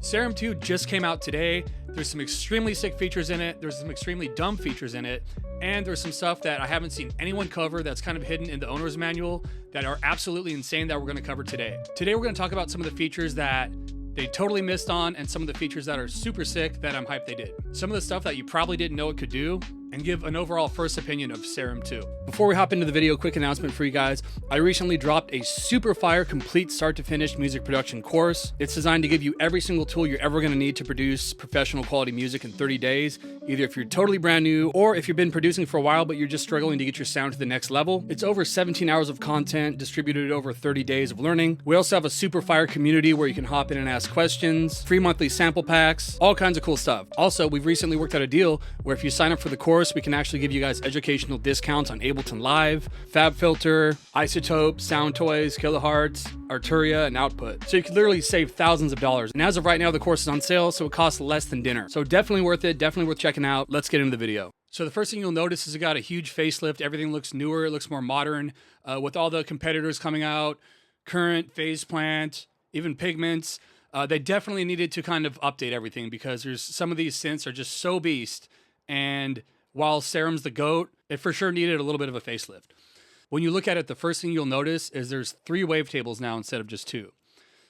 Serum 2 just came out today. There's some extremely sick features in it. There's some extremely dumb features in it. And there's some stuff that I haven't seen anyone cover that's kind of hidden in the owner's manual that are absolutely insane that we're going to cover today. Today we're going to talk about some of the features that they totally missed on and some of the features that are super sick that I'm hyped they did. Some of the stuff that you probably didn't know it could do, and give an overall first opinion of Serum 2. Before we hop into the video, quick announcement for you guys. I recently dropped a super fire complete start to finish music production course. It's designed to give you every single tool you're ever gonna need to produce professional quality music in 30 days, either if you're totally brand new or if you've been producing for a while but you're just struggling to get your sound to the next level. It's over 17 hours of content distributed over 30 days of learning. We also have a super fire community where you can hop in and ask questions, free monthly sample packs, all kinds of cool stuff. Also, we've recently worked out a deal where if you sign up for the course, we can actually give you guys educational discounts on Ableton Live, FabFilter, Isotope, Sound Toys, Kilohertz, Arturia, and Output. So you can literally save thousands of dollars. And as of right now, the course is on sale, so it costs less than dinner. So definitely worth it, definitely worth checking out. Let's get into the video. So the first thing you'll notice is it got a huge facelift. Everything looks newer, it looks more modern. With all the competitors coming out, Current, Phase Plant, even Pigments, they definitely needed to kind of update everything because there's some of these synths are just so beast, and while Serum's the GOAT, it for sure needed a little bit of a facelift. When you look at it, the first thing you'll notice is there's 3 wavetables now instead of just 2.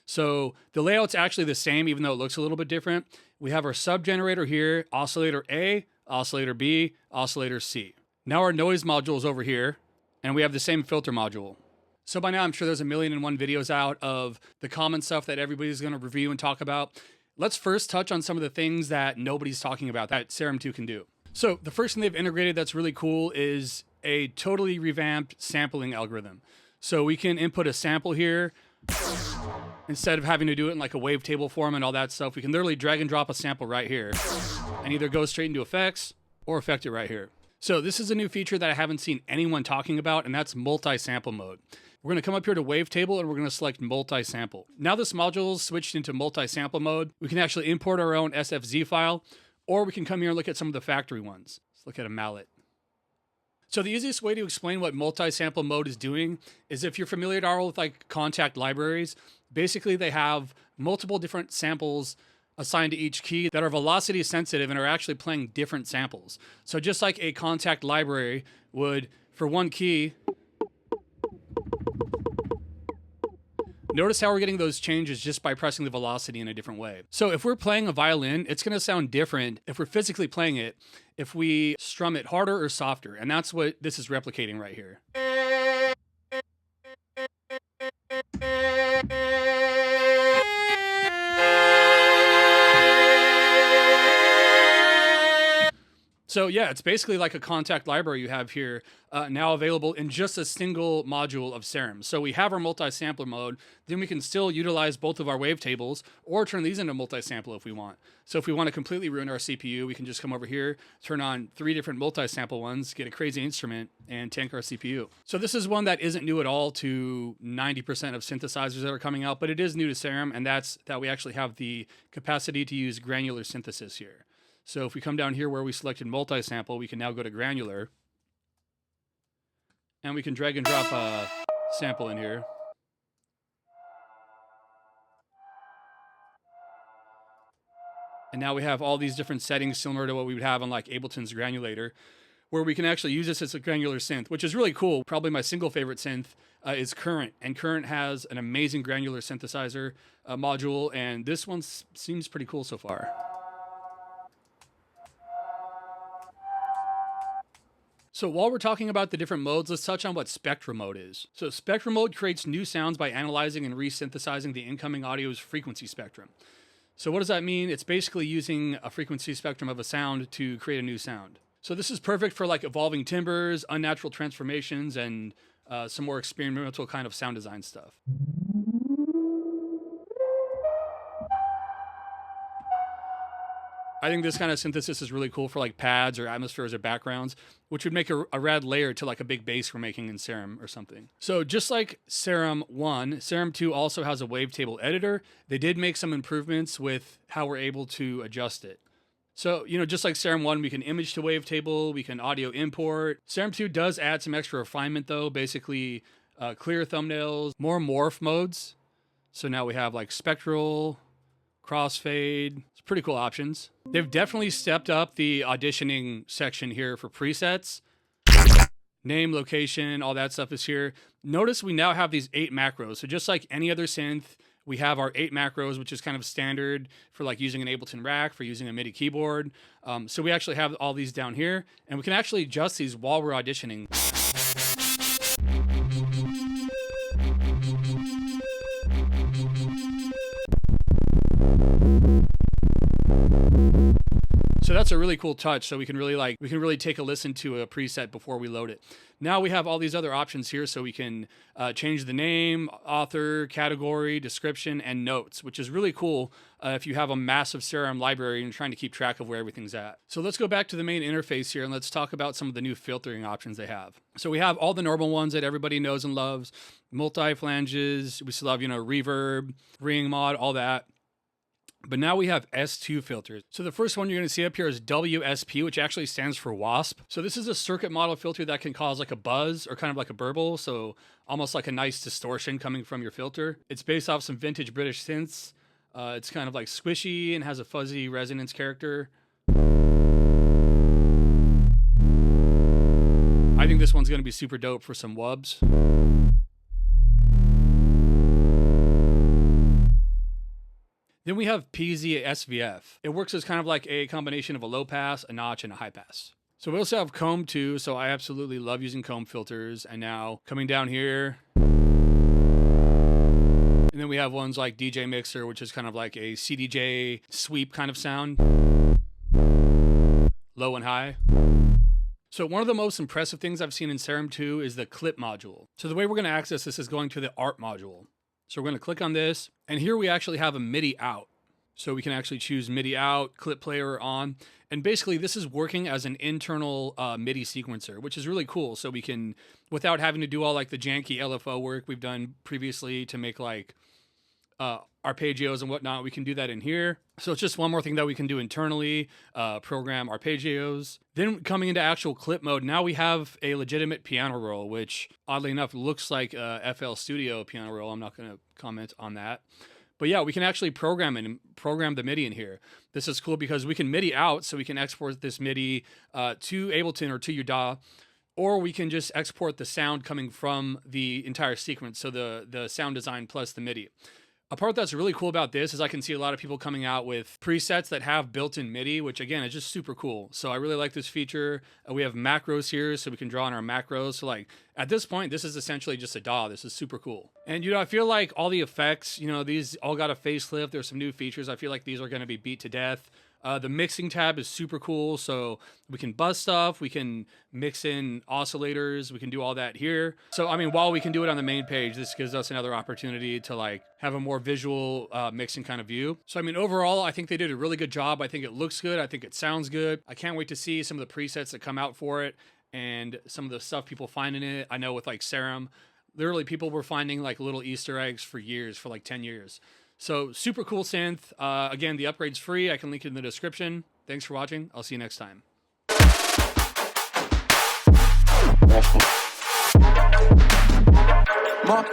So the layout's actually the same, even though it looks a little bit different. We have our sub generator here, oscillator A, oscillator B, oscillator C. Now our noise module is over here, and we have the same filter module. So by now, I'm sure there's a million and one videos out of the common stuff that everybody's going to review and talk about. Let's first touch on some of the things that nobody's talking about that Serum 2 can do. So the first thing they've integrated that's really cool is a totally revamped sampling algorithm. So we can input a sample here instead of having to do it in like a wavetable form and all that stuff. We can literally drag and drop a sample right here and either go straight into effects or affect it right here. So this is a new feature that I haven't seen anyone talking about, and that's multi-sample mode. We're going to come up here to wavetable and we're going to select multi-sample. Now this module's switched into multi-sample mode. We can actually import our own SFZ file, or we can come here and look at some of the factory ones. Let's look at a mallet. So the easiest way to explain what multi-sample mode is doing is if you're familiar at all with like Kontakt libraries, basically they have multiple different samples assigned to each key that are velocity sensitive and are actually playing different samples. So just like a Kontakt library would, for one key, notice how we're getting those changes just by pressing the velocity in a different way. So if we're playing a violin, it's going to sound different if we're physically playing it, if we strum it harder or softer. And that's what this is replicating right here. So yeah, it's basically like a Kontakt library you have here, now available in just a single module of Serum. So we have our multi-sampler mode, then we can still utilize both of our wavetables or turn these into multi-sample if we want. So if we want to completely ruin our CPU, we can just come over here, turn on 3 different multi-sample ones, get a crazy instrument, and tank our CPU. So this is one that isn't new at all to 90% of synthesizers that are coming out, but it is new to Serum, and that's that we actually have the capacity to use granular synthesis here. So if we come down here where we selected multi-sample, we can now go to granular. And we can drag and drop a sample in here. And now we have all these different settings similar to what we would have on like Ableton's granulator, where we can actually use this as a granular synth, which is really cool. Probably my single favorite synth is Current. And Current has an amazing granular synthesizer module. And this one seems pretty cool so far. So while we're talking about the different modes, let's touch on what spectral mode is. So spectral mode creates new sounds by analyzing and resynthesizing the incoming audio's frequency spectrum. So what does that mean? It's basically using a frequency spectrum of a sound to create a new sound. So this is perfect for like evolving timbres, unnatural transformations, and some more experimental kind of sound design stuff. I think this kind of synthesis is really cool for like pads or atmospheres or backgrounds, which would make a rad layer to like a big bass we're making in Serum or something. So just like Serum 1, Serum 2 also has a wavetable editor. They did make some improvements with how we're able to adjust it. So, you know, just like Serum 1, we can image to wavetable, we can audio import. Serum 2 does add some extra refinement though, basically clear thumbnails, more morph modes. So now we have like spectral, crossfade. It's pretty cool options. They've definitely stepped up the auditioning section here for presets. Name, location, all that stuff is here. Notice we now have these 8 macros. So just like any other synth, we have our 8 macros, which is kind of standard for like using an Ableton rack, for using a MIDI keyboard. So we actually have all these down here, and we can actually adjust these while we're auditioning. So that's a really cool touch. So we can really take a listen to a preset before we load it. Now we have all these other options here, so we can change the name, author, category, description, and notes, which is really cool if you have a massive Serum library and you're trying to keep track of where everything's at. So let's go back to the main interface here and let's talk about some of the new filtering options they have. So we have all the normal ones that everybody knows and loves, multi-flanges, we still have, reverb, ring mod, all that. But now we have S2 filters. So the first one you're going to see up here is WSP, which actually stands for WASP. So this is a circuit model filter that can cause like a buzz or kind of like a burble. So almost like a nice distortion coming from your filter. It's based off some vintage British synths. It's kind of like squishy and has a fuzzy resonance character. I think this one's going to be super dope for some wubs. Then we have PZ SVF. It works as kind of like a combination of a low pass, a notch, and a high pass. So we also have comb too, so I absolutely love using comb filters. And now coming down here, and then we have ones like DJ Mixer, which is kind of like a CDJ sweep kind of sound, low and high. So one of the most impressive things I've seen in Serum 2 is the clip module. So the way we're going to access this is going to the art module. So we're going to click on this, and here we actually have a MIDI out. So we can actually choose MIDI out, clip player on, and basically this is working as an internal MIDI sequencer, which is really cool. So we can, without having to do all like the janky LFO work we've done previously to make like arpeggios and whatnot, we can do that in here. So it's just one more thing that we can do internally, program arpeggios. Then coming into actual clip mode, now we have a legitimate piano roll, which oddly enough looks like a FL Studio piano roll. I'm not going to comment on that. But yeah, we can actually program the MIDI in here. This is cool because we can MIDI out, so we can export this MIDI to Ableton or to your DAW, or we can just export the sound coming from the entire sequence, so the sound design plus the MIDI. A part that's really cool about this is I can see a lot of people coming out with presets that have built-in MIDI, which again is just super cool. So I really like this feature. We have macros here, so we can draw on our macros. So like at this point, this is essentially just a DAW. This is super cool. And I feel like all the effects, these all got a facelift. There's some new features. I feel like these are going to be beat to death. The mixing tab is super cool, so we can buzz stuff, we can mix in oscillators, we can do all that here. So, I mean, while we can do it on the main page, this gives us another opportunity to like have a more visual mixing kind of view. So, I mean, overall, I think they did a really good job. I think it looks good. I think it sounds good. I can't wait to see some of the presets that come out for it and some of the stuff people find in it. I know with like Serum, literally people were finding like little Easter eggs for years, for like 10 years. So super cool synth. Again, the upgrade's free. I can link it in the description. Thanks for watching. I'll see you next time. Mom.